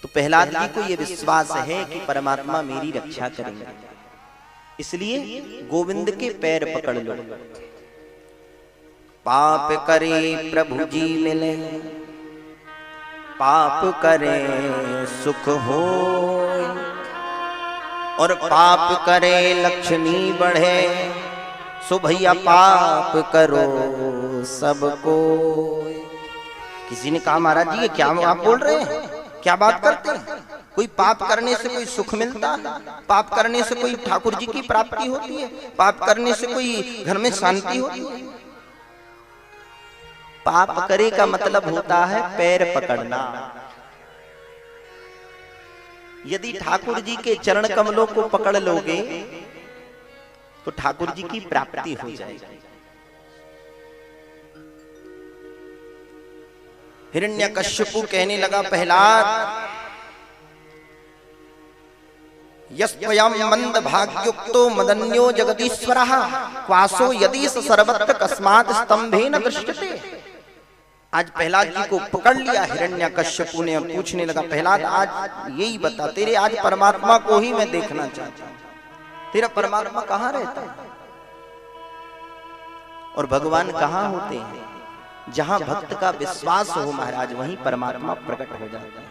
तो प्रहलाद जी को यह विश्वास है कि परमात्मा मेरी रक्षा करेंगे, इसलिए गोविंद के पैर पकड़ लो। पाप करे प्रभु जी मिले, पाप करे सुख हो, और पाप करे लक्ष्मी बढ़े, सो भैया पाप करो सबको। किसी ने कहा महाराज जी ये क्या आप बोल रहे हैं, क्या बात करते हैं? कोई पाप करने से कोई सुख मिलता है? पाप करने से कोई ठाकुर जी की प्राप्ति होती है? पाप करने से कोई घर में शांति होती है? पाप करे का मतलब होता है पैर पकड़ना। यदि ठाकुर जी के चरण कमलों को पकड़ लोगे तो ठाकुर जी की प्राप्ति हो जाएगी। हिरण्यकश्यपु कहने लगा प्रहलाद, यस्त्वयं मंद भाग्युक्तो मदन्यो जगदीश्वरः, क्वासो यदि सर्वत्र कस्मात् स्तंभेन दृश्यते। आज प्रहलाद जी को पकड़ लिया हिरण्यकश्यपु ने और पूछने लगा, प्रहलाद आज यही बता, तेरे आज परमात्मा को ही मैं देखना चाहता हूं, तेरा परमात्मा कहां रहता है? और भगवान कहां होते हैं? जहां भक्त का विश्वास हो महाराज, वहीं परमात्मा प्रकट हो जाता है।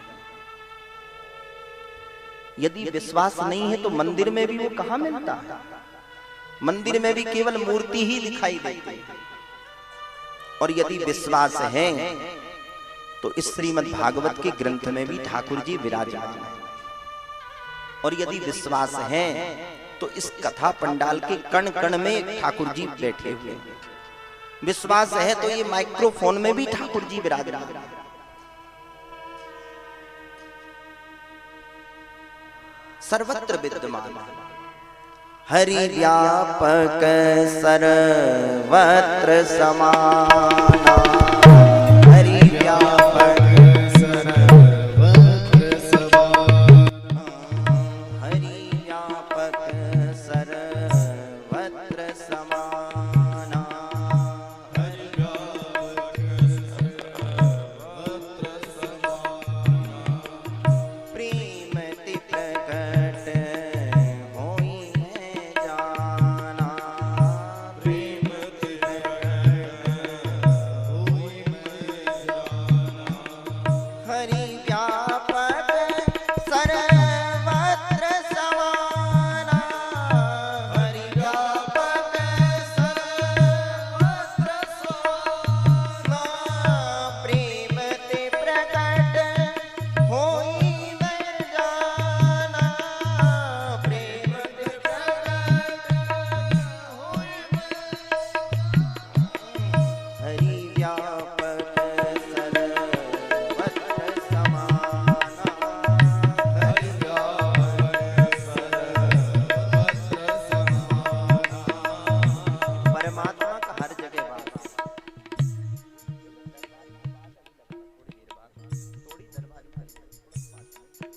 यदि विश्वास नहीं है तो मंदिर में भी वो कहां मिलता है? मंदिर में भी केवल मूर्ति ही दिखाई देती है। और यदि विश्वास है तो इस श्रीमद् भागवत के ग्रंथ में भी ठाकुर जी विराजमान हैं। और यदि विश्वास है तो इस कथा पंडाल के कण कण में ठाकुर जी बैठे हुए हैं। विश्वास है तो ये माइक्रोफोन में भी ठाकुर जी विराजमान हैं। सर्वत्र विद्यमान हरि व्यापक सर्वत्र समाना, हरि व्यापक सर्वत्र समाना, हरि व्यापक सर्वत्र समाना, हरि व्यापक सर्वत्र समाना, प्रेम ते प्रकट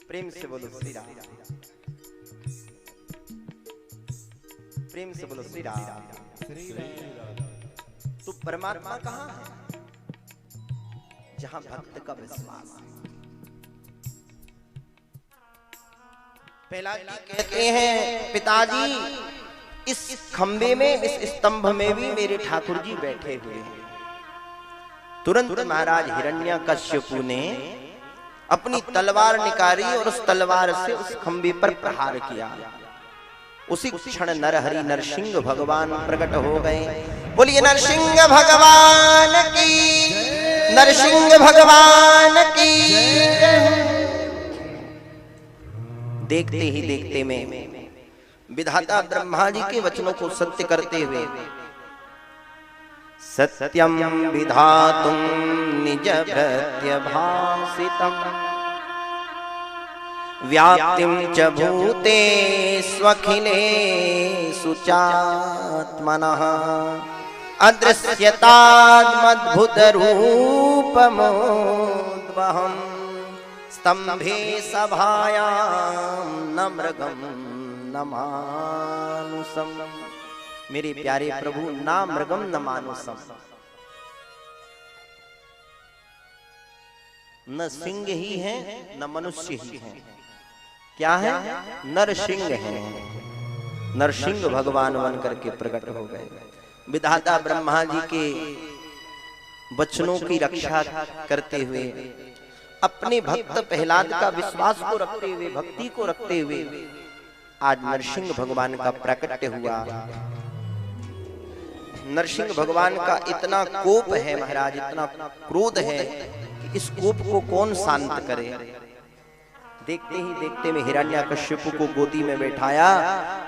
प्रेम से बोलो श्री राम, प्रेम से बोलो श्री राम। तो परमात्मा कहां है? जहां भक्त का विश्वास है। प्रहलाद जी कहते हैं, पिताजी इस खंबे में, इस स्तंभ में भी मेरे ठाकुर जी बैठे हुए हैं। तुरंत महाराज हिरण्यकश्यपु ने अपनी तलवार निकाली और उस तलवार से उस खंबे पर प्रहार किया। उसी क्षण नरहरि नरसिंह भगवान प्रकट हो गए। बोलिए नरसिंह भगवान की, नरसिंह भगवान की। देखते ही देखते में विधाता ब्रह्मा जी के वचनों को सत्य करते हुए, सत्यम विधातुम निज प्रत्यभासितम व्याप्तिम च भूते स्वखिलेषु चात्मनः अदृश्यताद्मद्भुत रूपमोद्वहम् स्तंभे सभायां न मृगम न मानुषम। मेरे प्यारे प्रभु, ना मृगम न मानुषम, न सिंह ही हैं न मनुष्य ही हैं। क्या है? नरसिंह हैं। नरसिंह भगवान बन करके प्रकट हो गए। विधाता ब्रह्मा जी के वचनों की रक्षा करते हुए, अपने भक्त प्रहलाद का विश्वास को रखते हुए, भक्ति को रखते हुए आज नरसिंह भगवान का प्रकट हुआ। नरसिंह भगवान का इतना कोप है महाराज, इतना क्रोध है कि इस कोप को कौन शांत करे। देखते ही देखते में हिरण्यकश्यप को गोदी में बैठाया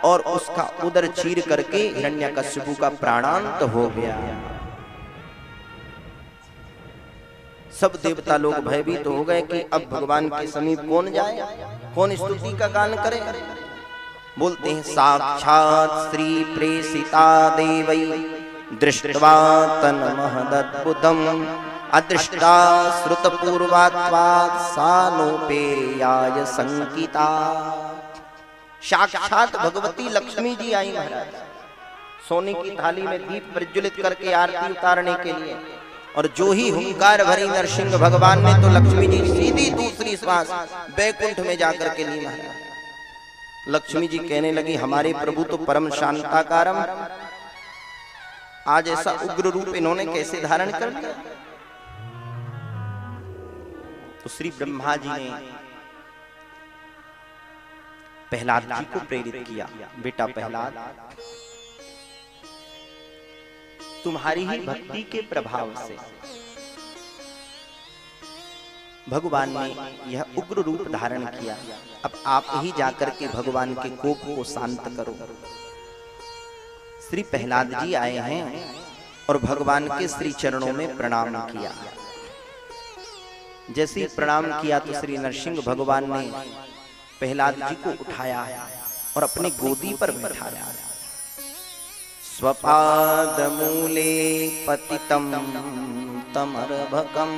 और उसका उदर चीर करके हिरण्यकश्यप का प्राणांत हो गया। सब देवता लोग भयभीत हो गए कि अब भगवान के समीप कौन जाए, कौन स्तुति का गान करे। बोलते हैं साक्षात श्री प्रेषिता देवै दृष्ट्वा तन्महदद्भुतम् अदृष्टा श्रुतपूर्वात्वात् सानोपेयाय संकिता। साक्षात भगवती लक्ष्मी जी आई महाराज, सोने की थाली में दीप प्रज्वलित करके आरती उतारने के लिए। और जो ही हुंकार भरी नरसिंह भगवान ने तो लक्ष्मी जी सीधी दूसरी श्वास बैकुंठ में जाकर के ली महाराज। लक्ष्मी जी कहने लगी हमारे प्रभु तो परम शांताकारम, आज ऐसा उग्र रूप इन्होंने कैसे धारण कर लिया। तो श्री ब्रह्मा जी ने प्रहलाद जी को प्रेरित किया, बेटा प्रहलाद तुम्हारी ही भक्ति के प्रभाव से भगवान ने यह उग्र रूप धारण किया। अब आप ही जाकर के भगवान के कोप को शांत करो। श्री प्रहलाद जी आए हैं और भगवान के श्री चरणों में प्रणाम किया। जैसे ही प्रणाम किया तो श्री नरसिंह भगवान ने प्रहलाद जी को उठाया और अपने गोदी पर बैठाया। स्वपाद मूले पतितं तमर्भकं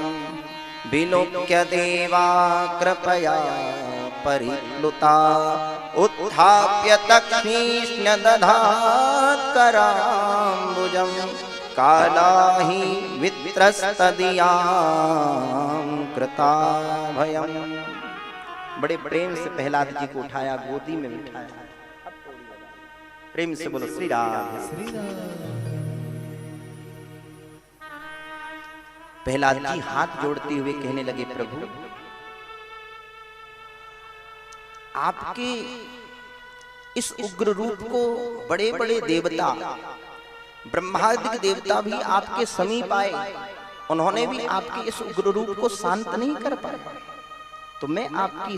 विलोक्य देवा कृपया परिप्लुता उत्थाप्य तक्ष्मीष्ण्य दधात् कराम्बुजं कालाहि वित्रस्तदियां कृता भयम्। बड़े प्रेम से प्रहलाद जी को उठाया, गोदी में बिठाया। प्रेम से बोलो श्री राम श्री राम। प्रहलाद जी हाथ जोड़ते हुए कहने लगे प्रभु आपके इस उग्र रूप को बड़े बड़े देवता, ब्रह्मादि देवता भी आपके समीप आए, उन्होंने भी आपके इस उग्र रूप को शांत नहीं कर पाए, तो मैं आपकी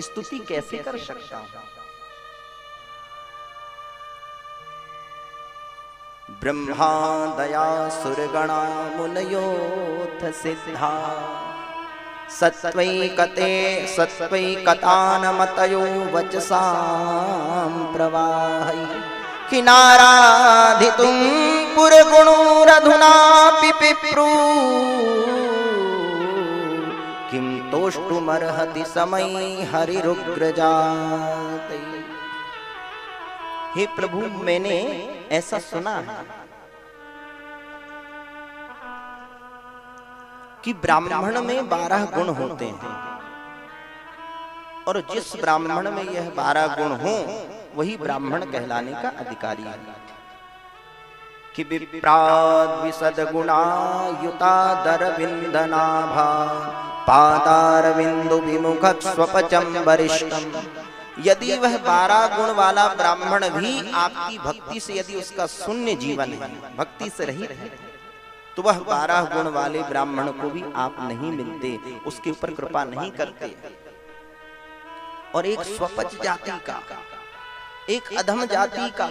स्तुति कैसे कर सकता हूं। ब्रह्मा दया सुरगणा मुनयोथ सिद्धा सत्वैकतानमतयो वचसां प्रवाहै किनाराधितुं पुरगुणोरधुनापि पिप्रु किं तोष्टुमर्हति समय हरिरुग्रजातै। हे प्रभु मैंने ऐसा सुना है कि ब्राह्मण में 12 गुण होते हैं और जिस ब्राह्मण में यह 12 गुण हो वही ब्राह्मण कहलाने का अधिकारी है। कि विप्राद्विशद गुणा युता दरविंदनाभा पादारविंदु विमुख स्वपचम वरिष्ठम। यदि वह 12 गुण वाला ब्राह्मण भी आपकी भक्ति से यदि उसका शून्य जीवन है, भक्ति से रहित है, तो वह 12 गुण वाले ब्राह्मण को भी आप नहीं मिलते, उसके ऊपर कृपा नहीं करते। और एक स्वपच जाति का, एक अधम जाति का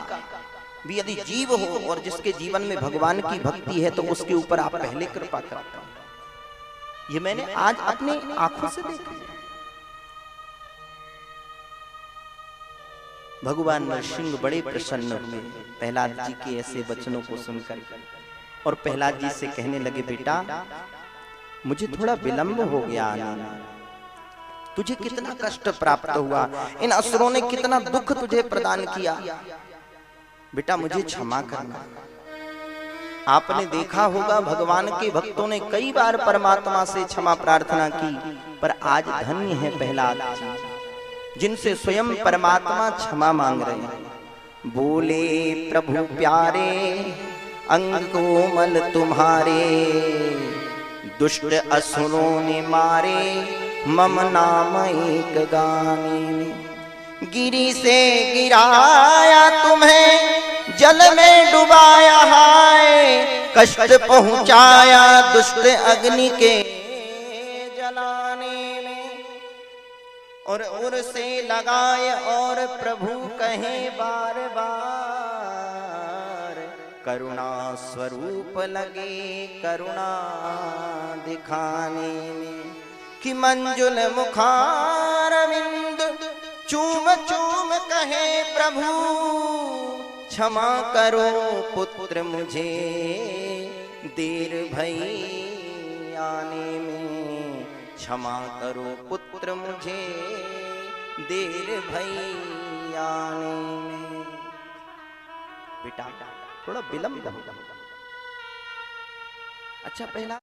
भी यदि जीव हो और जिसके जीवन में भगवान की भक्ति है तो उसके ऊपर आप पहले कृपा करते हो। ये मैंने आज अपनी आंखों से देखा। भगवान नरसिंह बड़े प्रसन्न हुए प्रहलाद जी के ऐसे वचनों को सुनकर और प्रहलाद जी से कहने लगे बेटा मुझे थोड़ा विलंब हो गया आने में, तुझे कितना कष्ट प्राप्त हुआ, इन असुरों ने कितना दुख तुझे प्रदान किया, बेटा मुझे क्षमा करना। आपने देखा होगा भगवान के भक्तों ने कई बार परमात्मा से क्षमा प्रार्थना की, पर आज धन्य है प्रहलाद जी जिनसे स्वयं परमात्मा क्षमा मांग रहे हैं। बोले प्रभु प्यारे अंग कोमल तुम्हारे, दुष्ट असुरों ने मारे मम नाम एक गाने में। गिरी से गिराया तुम्हें जल में डुबाया हाय, कष्ट पहुंचाया दुष्ट अग्नि के जलाने में। और उर से लगाए और प्रभु कहे बार बार, करुणा स्वरूप लगे करुणा दिखाने में। कि मंजुल मुखारविंद चूम चूम कहे प्रभु, क्षमा करो पुत्र मुझे देर भई आने में। क्षमा करो पुत्र मुझे देर भई आने में। बेटा थोड़ा विलंब। अच्छा पहला